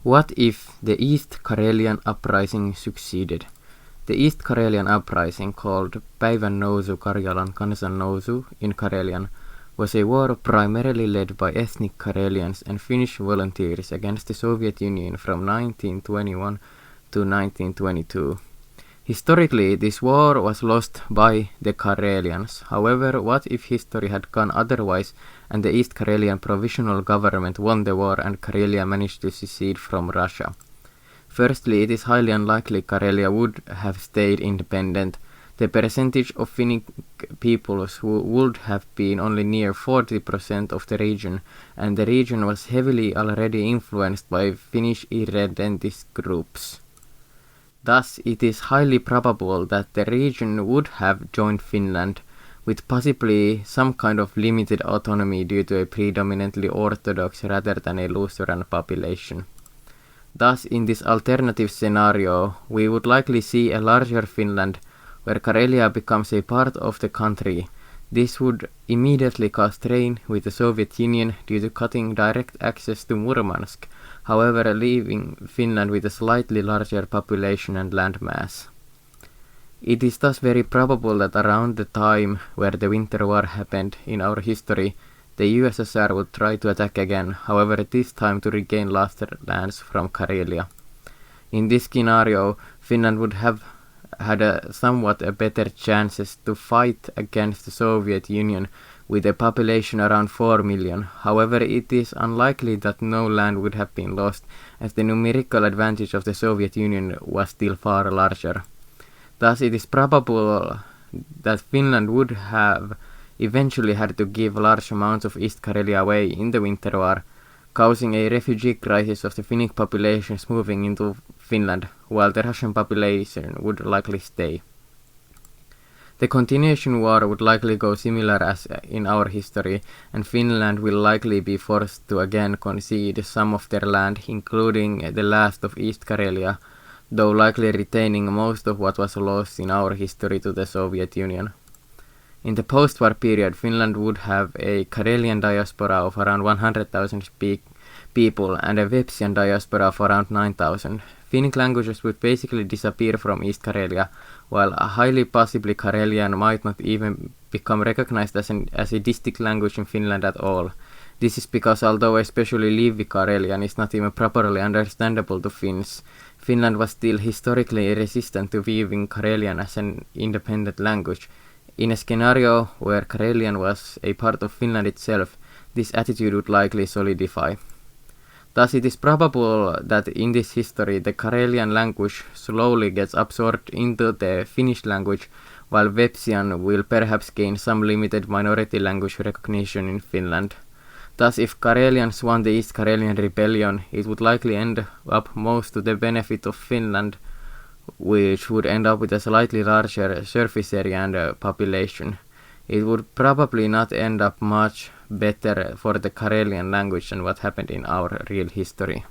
What if the East Karelian Uprising succeeded? The East Karelian Uprising, called Päivännouzu Karjalan Kanzannouzu in Karelian, was a war primarily led by ethnic Karelians and Finnish volunteers against the Soviet Union from 1921 to 1922. Historically, this war was lost by the Karelians. However, what if history had gone otherwise and the East Karelian Provisional Government won the war and Karelia managed to secede from Russia? Firstly, it is highly unlikely Karelia would have stayed independent. The percentage of Finnic peoples who would have been only near 40% of the region, and the region was heavily already influenced by Finnish irredentist groups. Thus, it is highly probable that the region would have joined Finland, with possibly some kind of limited autonomy due to a predominantly Orthodox rather than a Lutheran population. Thus, in this alternative scenario, we would likely see a larger Finland, where Karelia becomes a part of the country. This would immediately cause strain with the Soviet Union due to cutting direct access to Murmansk, however leaving Finland with a slightly larger population and landmass. It is thus very probable that around the time where the Winter War happened in our history, the USSR would try to attack again, however this time to regain lost lands from Karelia. In this scenario, Finland would have had somewhat better chances to fight against the Soviet Union with a population around 4 million. However, it is unlikely that no land would have been lost, as the numerical advantage of the Soviet Union was still far larger. Thus, it is probable that Finland would have eventually had to give large amounts of East Karelia away in the Winter War, causing a refugee crisis of the Finnic populations moving into Finland, while the Russian population would likely stay. The continuation war would likely go similar as in our history, and Finland will likely be forced to again concede some of their land, including the last of East Karelia, though likely retaining most of what was lost in our history to the Soviet Union. In the post-war period, Finland would have a Karelian diaspora of around 100,000 people and a Vepsian diaspora of around 9,000. Finnic languages would basically disappear from East Karelia, while highly possibly Karelian might not even become recognized as a distinct language in Finland at all. This is because although especially Liivi Karelian is not even properly understandable to Finns, Finland was still historically resistant to viewing Karelian as an independent language. In a scenario where Karelian was a part of Finland itself, this attitude would likely solidify. Thus, it is probable that in this history the Karelian language slowly gets absorbed into the Finnish language, while Vepsian will perhaps gain some limited minority language recognition in Finland. Thus, if Karelians won the East Karelian rebellion, it would likely end up most to the benefit of Finland, which would end up with a slightly larger surface area and population. It would probably not end up much better for the Karelian language than what happened in our real history.